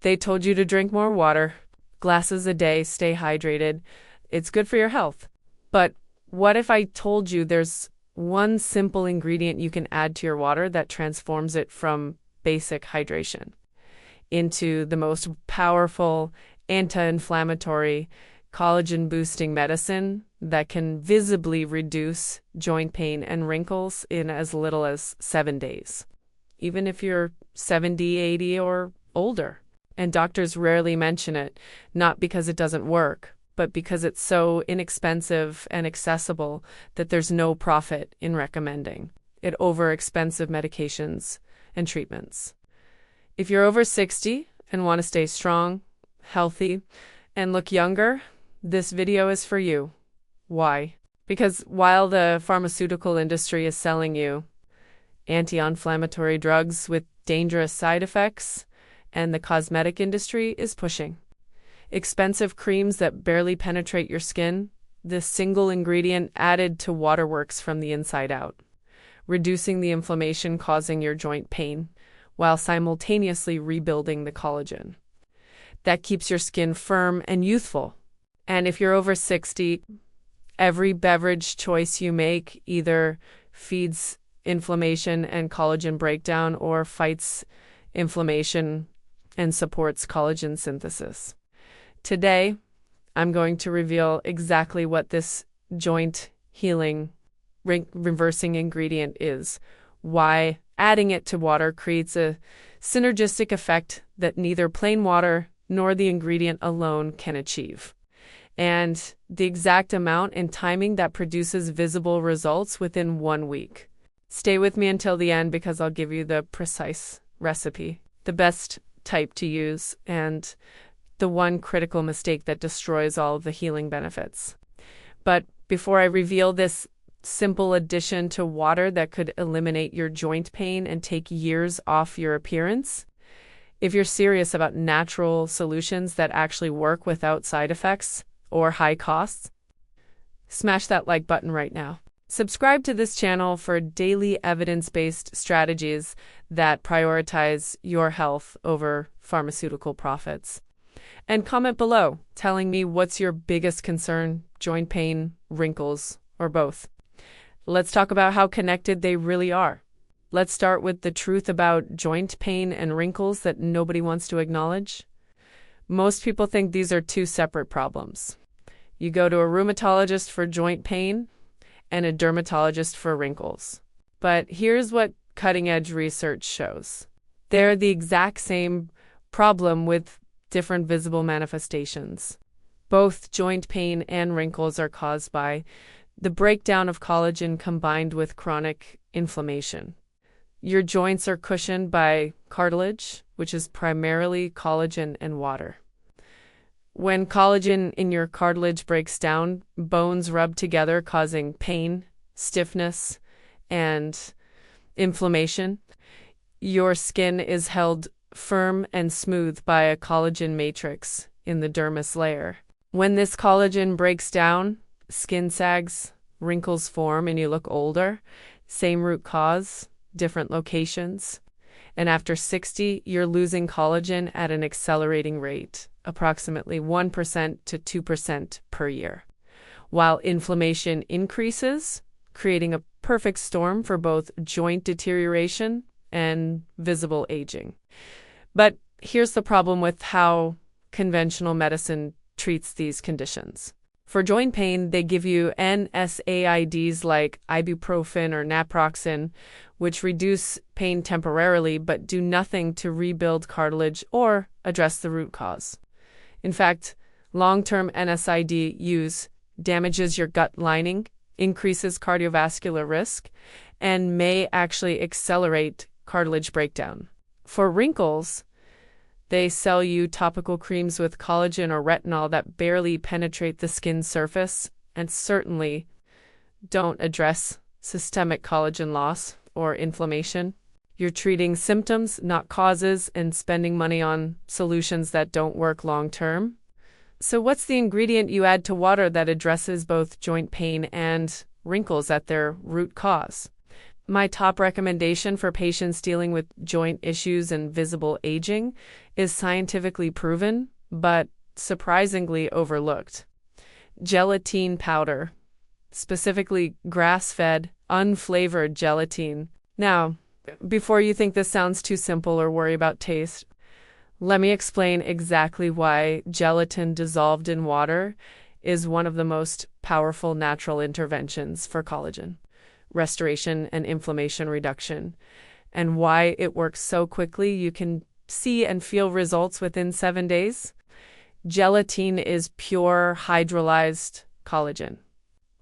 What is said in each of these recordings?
They told you to drink more water, glasses a day, stay hydrated. It's good for your health. But what if I told you there's one simple ingredient you can add to your water that transforms it from basic hydration into the most powerful anti-inflammatory, collagen-boosting medicine that can visibly reduce joint pain and wrinkles in as little as 7 days, even if you're 70, 80, or older? And doctors rarely mention it, not because it doesn't work, but because it's so inexpensive and accessible that there's no profit in recommending it over expensive medications and treatments. If you're over 60 and want to stay strong, healthy, and look younger, this video is for you. Why? Because while the pharmaceutical industry is selling you anti-inflammatory drugs with dangerous side effects, and the cosmetic industry is pushing expensive creams that barely penetrate your skin, this single ingredient added to water works from the inside out, reducing the inflammation causing your joint pain while simultaneously rebuilding the collagen that keeps your skin firm and youthful. And if you're over 60, every beverage choice you make either feeds inflammation and collagen breakdown or fights inflammation and supports collagen synthesis. Today, I'm going to reveal exactly what this joint healing reversing ingredient is, why adding it to water creates a synergistic effect that neither plain water nor the ingredient alone can achieve, and the exact amount and timing that produces visible results within 1 week. Stay with me until the end because I'll give you the precise recipe, the best type to use, and the one critical mistake that destroys all of the healing benefits. But before I reveal this simple addition to water that could eliminate your joint pain and take years off your appearance, if you're serious about natural solutions that actually work without side effects or high costs, smash that like button right now. Subscribe to this channel for daily evidence-based strategies that prioritize your health over pharmaceutical profits. And comment below telling me what's your biggest concern, joint pain, wrinkles, or both. Let's talk about how connected they really are. Let's start with the truth about joint pain and wrinkles that nobody wants to acknowledge. Most people think these are two separate problems. You go to a rheumatologist for joint pain and a dermatologist for wrinkles. But here's what cutting-edge research shows. They're the exact same problem with different visible manifestations. Both joint pain and wrinkles are caused by the breakdown of collagen combined with chronic inflammation. Your joints are cushioned by cartilage, which is primarily collagen and water. When collagen in your cartilage breaks down, bones rub together, causing pain, stiffness, and inflammation. Your skin is held firm and smooth by a collagen matrix in the dermis layer. When this collagen breaks down, skin sags, wrinkles form, and you look older. Same root cause, different locations. And after 60, you're losing collagen at an accelerating rate, approximately 1% to 2% per year, while inflammation increases, creating a perfect storm for both joint deterioration and visible aging. But here's the problem with how conventional medicine treats these conditions. For joint pain, they give you NSAIDs like ibuprofen or naproxen, which reduce pain temporarily but do nothing to rebuild cartilage or address the root cause. In fact, long-term NSAID use damages your gut lining, increases cardiovascular risk, and may actually accelerate cartilage breakdown. For wrinkles, they sell you topical creams with collagen or retinol that barely penetrate the skin surface and certainly don't address systemic collagen loss or inflammation. You're treating symptoms, not causes, and spending money on solutions that don't work long term. So what's the ingredient you add to water that addresses both joint pain and wrinkles at their root cause? My top recommendation for patients dealing with joint issues and visible aging is scientifically proven, but surprisingly overlooked. Gelatin powder, specifically grass-fed, unflavored gelatin. Now, before you think this sounds too simple or worry about taste, let me explain exactly why gelatin dissolved in water is one of the most powerful natural interventions for collagen restoration and inflammation reduction, and why it works so quickly you can see and feel results within 7 days. Gelatin is pure hydrolyzed collagen,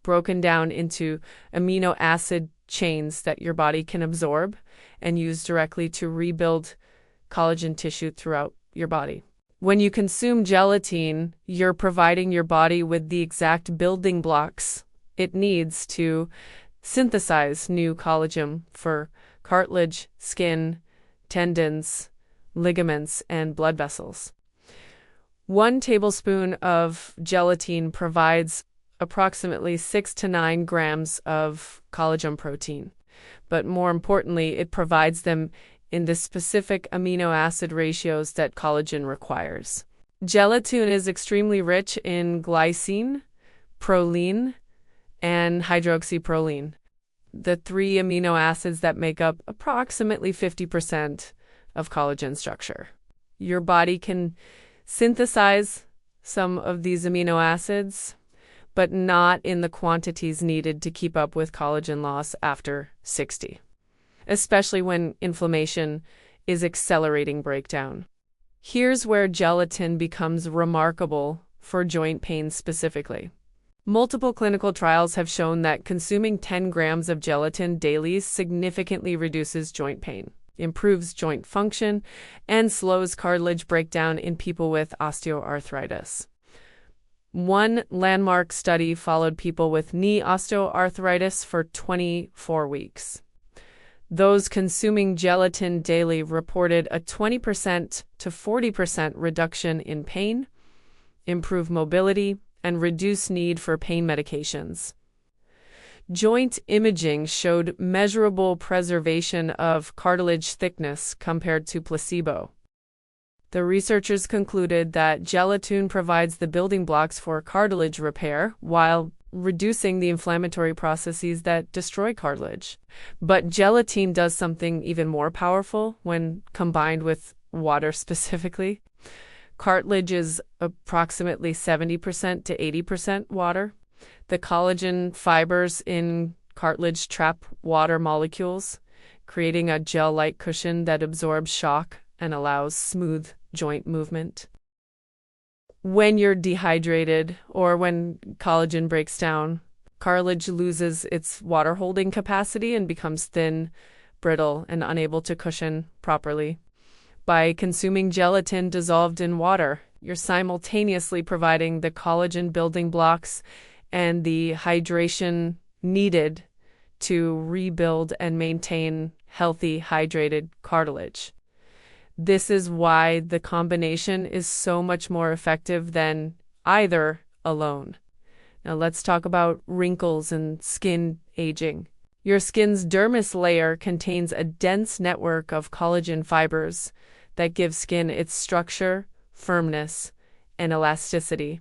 broken down into amino acid chains that your body can absorb and use directly to rebuild collagen tissue throughout your body. When you consume gelatin, you're providing your body with the exact building blocks it needs to synthesize new collagen for cartilage, skin, tendons, ligaments, and blood vessels. 1 tablespoon of gelatin provides approximately 6 to 9 grams of collagen protein, but more importantly, it provides them in the specific amino acid ratios that collagen requires. Gelatin is extremely rich in glycine, proline, and hydroxyproline, the 3 amino acids that make up approximately 50% of collagen structure. Your body can synthesize some of these amino acids, but not in the quantities needed to keep up with collagen loss after 60, especially when inflammation is accelerating breakdown. Here's where gelatin becomes remarkable for joint pain specifically. Multiple clinical trials have shown that consuming 10 grams of gelatin daily significantly reduces joint pain, improves joint function, and slows cartilage breakdown in people with osteoarthritis. One landmark study followed people with knee osteoarthritis for 24 weeks. Those consuming gelatin daily reported a 20% to 40% reduction in pain, improved mobility, and reduced need for pain medications. Joint imaging showed measurable preservation of cartilage thickness compared to placebo. The researchers concluded that gelatin provides the building blocks for cartilage repair while reducing the inflammatory processes that destroy cartilage. But gelatin does something even more powerful when combined with water specifically. Cartilage is approximately 70% to 80% water. The collagen fibers in cartilage trap water molecules, creating a gel-like cushion that absorbs shock and allows smooth joint movement. When you're dehydrated or when collagen breaks down, cartilage loses its water-holding capacity and becomes thin, brittle, and unable to cushion properly. By consuming gelatin dissolved in water, you're simultaneously providing the collagen building blocks and the hydration needed to rebuild and maintain healthy, hydrated cartilage. This is why the combination is so much more effective than either alone. Now let's talk about wrinkles and skin aging. Your skin's dermis layer contains a dense network of collagen fibers that give skin its structure, firmness, and elasticity.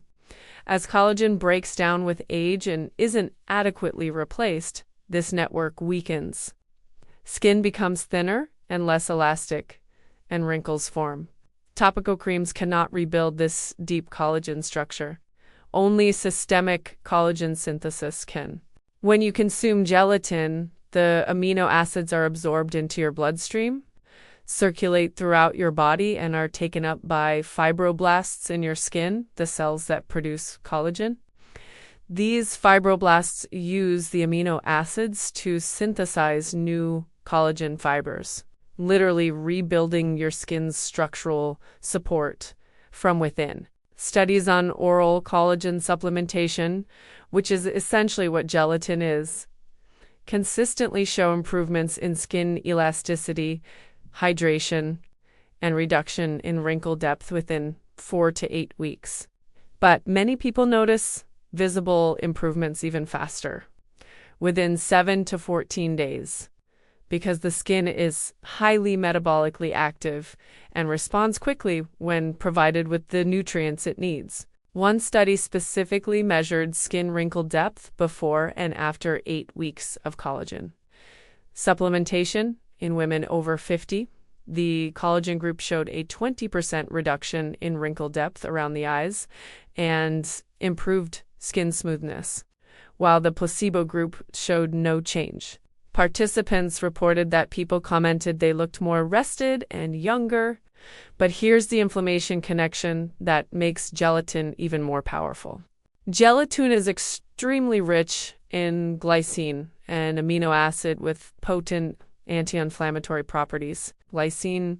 As collagen breaks down with age and isn't adequately replaced, this network weakens. Skin becomes thinner and less elastic, and wrinkles form. Topical creams cannot rebuild this deep collagen structure. Only systemic collagen synthesis can. When you consume gelatin, the amino acids are absorbed into your bloodstream, circulate throughout your body, and are taken up by fibroblasts in your skin, the cells that produce collagen. These fibroblasts use the amino acids to synthesize new collagen fibers, literally rebuilding your skin's structural support from within. Studies on oral collagen supplementation, which is essentially what gelatin is, consistently show improvements in skin elasticity, hydration, and reduction in wrinkle depth within 4 to 8 weeks. But many people notice visible improvements even faster, within 7 to 14 days. because the skin is highly metabolically active and responds quickly when provided with the nutrients it needs. One study specifically measured skin wrinkle depth before and after 8 weeks of collagen supplementation in women over 50. The collagen group showed a 20% reduction in wrinkle depth around the eyes and improved skin smoothness, while the placebo group showed no change. Participants reported that people commented they looked more rested and younger, but here's the inflammation connection that makes gelatin even more powerful. Gelatin is extremely rich in glycine, an amino acid with potent anti-inflammatory properties. Glycine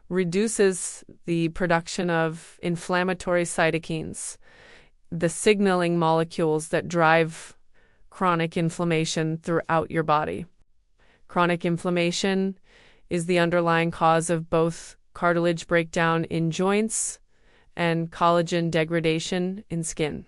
reduces the production of inflammatory cytokines, the signaling molecules that drive chronic inflammation throughout your body. Chronic inflammation is the underlying cause of both cartilage breakdown in joints and collagen degradation in skin.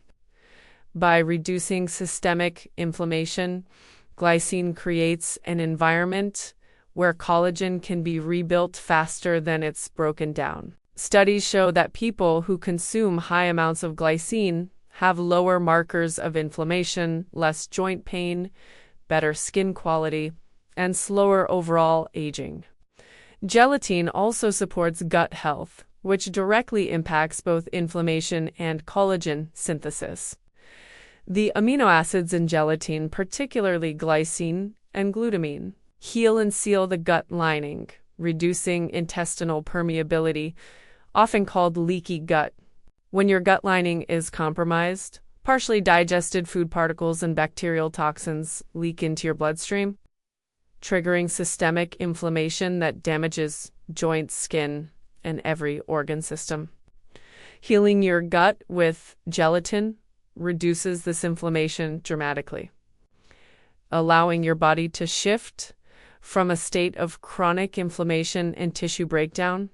By reducing systemic inflammation, glycine creates an environment where collagen can be rebuilt faster than it's broken down. Studies show that people who consume high amounts of glycine have lower markers of inflammation, less joint pain, better skin quality, and slower overall aging. Gelatin also supports gut health, which directly impacts both inflammation and collagen synthesis. The amino acids in gelatin, particularly glycine and glutamine, heal and seal the gut lining, reducing intestinal permeability, often called leaky gut. When your gut lining is compromised, partially digested food particles and bacterial toxins leak into your bloodstream, triggering systemic inflammation that damages joints, skin, and every organ system. Healing your gut with gelatin reduces this inflammation dramatically, allowing your body to shift from a state of chronic inflammation and tissue breakdown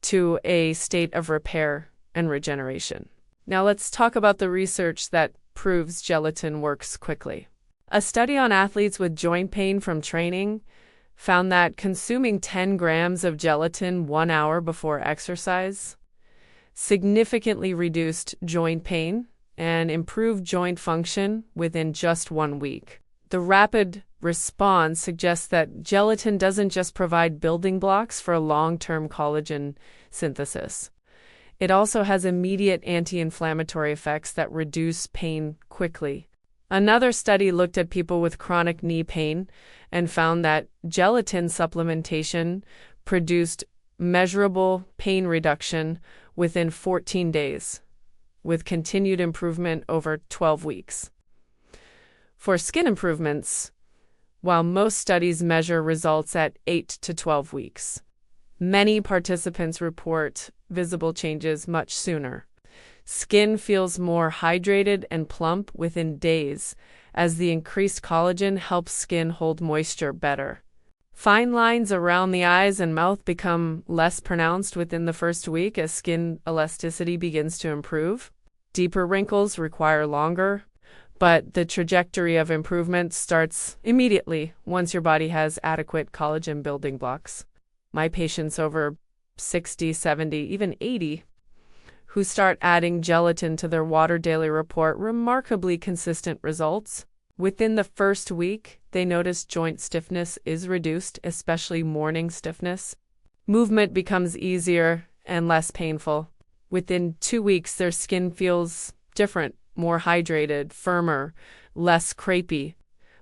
to a state of repair and regeneration. Now let's talk about the research that proves gelatin works quickly. A study on athletes with joint pain from training found that consuming 10 grams of gelatin 1 hour before exercise significantly reduced joint pain and improved joint function within just 1 week. The rapid response suggests that gelatin doesn't just provide building blocks for long-term collagen synthesis. It also has immediate anti-inflammatory effects that reduce pain quickly. Another study looked at people with chronic knee pain and found that gelatin supplementation produced measurable pain reduction within 14 days, with continued improvement over 12 weeks. For skin improvements, while most studies measure results at 8 to 12 weeks, many participants report visible changes much sooner. Skin feels more hydrated and plump within days, as the increased collagen helps skin hold moisture better. Fine lines around the eyes and mouth become less pronounced within the first week as skin elasticity begins to improve. Deeper wrinkles require longer, but the trajectory of improvement starts immediately once your body has adequate collagen building blocks. My patients over 60, 70, even 80 who start adding gelatin to their water daily report remarkably consistent results. Within the first week, they notice joint stiffness is reduced, especially morning stiffness. Movement becomes easier and less painful. Within 2 weeks, their skin feels different, more hydrated, firmer, less crepey.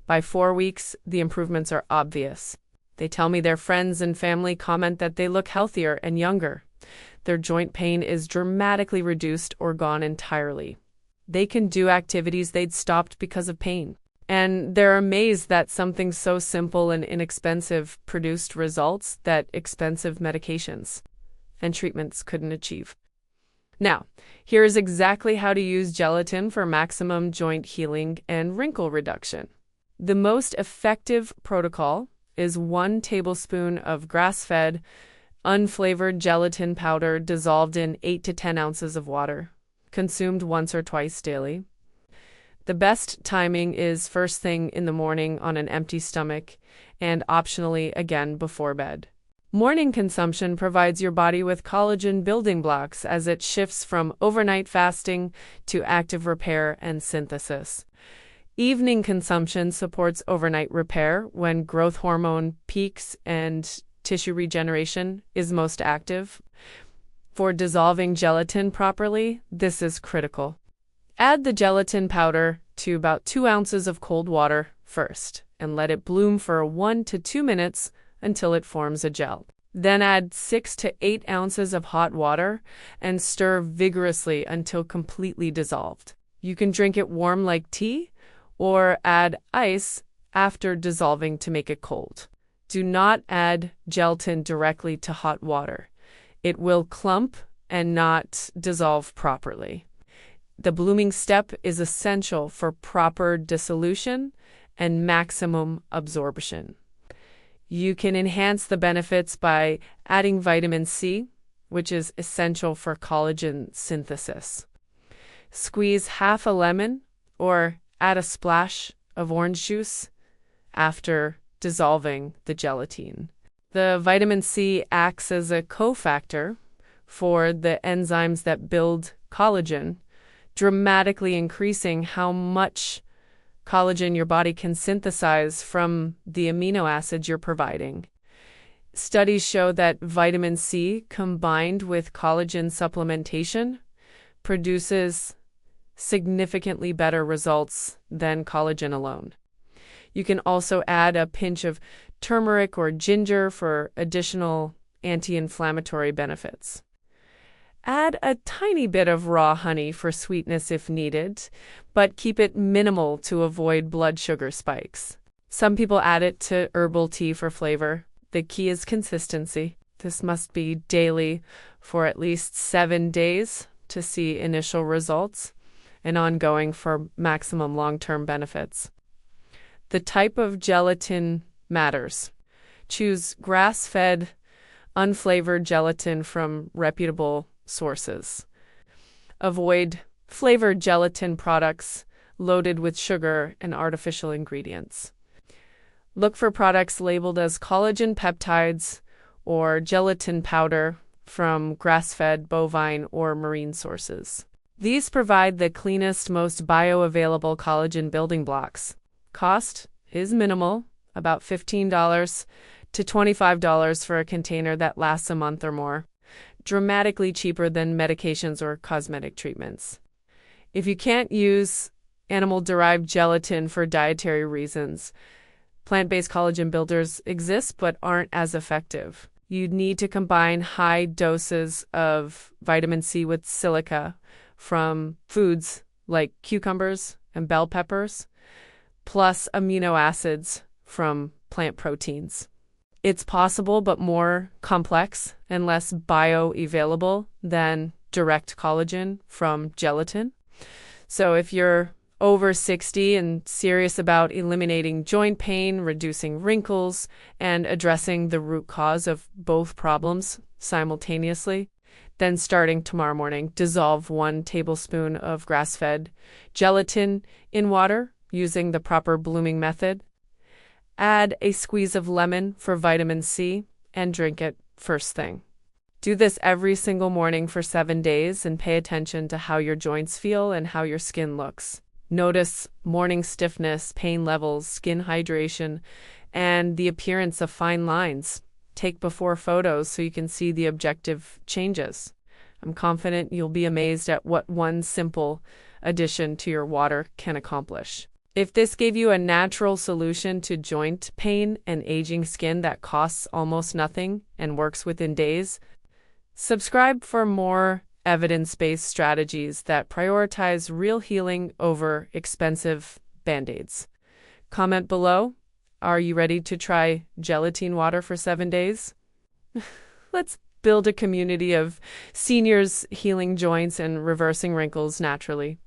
By 4 weeks, the improvements are obvious. They tell me their friends and family comment that they look healthier and younger. Their joint pain is dramatically reduced or gone entirely. They can do activities they'd stopped because of pain. And they're amazed that something so simple and inexpensive produced results that expensive medications and treatments couldn't achieve. Now, here is exactly how to use gelatin for maximum joint healing and wrinkle reduction. The most effective protocol is 1 tablespoon of grass-fed, unflavored gelatin powder dissolved in 8 to 10 ounces of water, consumed once or twice daily. The best timing is first thing in the morning on an empty stomach, and optionally again before bed. Morning consumption provides your body with collagen building blocks as it shifts from overnight fasting to active repair and synthesis. Evening consumption supports overnight repair when growth hormone peaks and tissue regeneration is most active. For dissolving gelatin properly, this is critical. Add the gelatin powder to about 2 ounces of cold water first and let it bloom for 1 to 2 minutes until it forms a gel. Then add 6 to 8 ounces of hot water and stir vigorously until completely dissolved. You can drink it warm like tea or add ice after dissolving to make it cold. Do not add gelatin directly to hot water. It will clump and not dissolve properly. The blooming step is essential for proper dissolution and maximum absorption. You can enhance the benefits by adding vitamin C, which is essential for collagen synthesis. Squeeze half a lemon or add a splash of orange juice after dissolving the gelatin. The vitamin C acts as a cofactor for the enzymes that build collagen, dramatically increasing how much collagen your body can synthesize from the amino acids you're providing. Studies show that vitamin C combined with collagen supplementation produces significantly better results than collagen alone. You can also add a pinch of turmeric or ginger for additional anti-inflammatory benefits. Add a tiny bit of raw honey for sweetness if needed, but keep it minimal to avoid blood sugar spikes. Some people add it to herbal tea for flavor. The key is consistency. This must be daily for at least 7 days to see initial results, and ongoing for maximum long-term benefits. The type of gelatin matters. Choose grass-fed, unflavored gelatin from reputable sources. Avoid flavored gelatin products loaded with sugar and artificial ingredients. Look for products labeled as collagen peptides or gelatin powder from grass-fed, bovine, or marine sources. These provide the cleanest, most bioavailable collagen building blocks. Cost is minimal, about $15 to $25 for a container that lasts a month or more, dramatically cheaper than medications or cosmetic treatments. If you can't use animal-derived gelatin for dietary reasons, plant-based collagen builders exist but aren't as effective. You'd need to combine high doses of vitamin C with silica from foods like cucumbers and bell peppers, plus amino acids from plant proteins. It's possible, but more complex and less bioavailable than direct collagen from gelatin. So if you're over 60 and serious about eliminating joint pain, reducing wrinkles, and addressing the root cause of both problems simultaneously, then starting tomorrow morning, dissolve 1 tablespoon of grass-fed gelatin in water using the proper blooming method. Add a squeeze of lemon for vitamin C and drink it first thing. Do this every single morning for 7 days and pay attention to how your joints feel and how your skin looks. Notice morning stiffness, pain levels, skin hydration, and the appearance of fine lines. Take before photos so you can see the objective changes. I'm confident you'll be amazed at what one simple addition to your water can accomplish. If this gave you a natural solution to joint pain and aging skin that costs almost nothing and works within days, subscribe for more evidence-based strategies that prioritize real healing over expensive Band-Aids. Comment below. Are you ready to try gelatin water for 7 days? Let's build a community of seniors healing joints and reversing wrinkles naturally.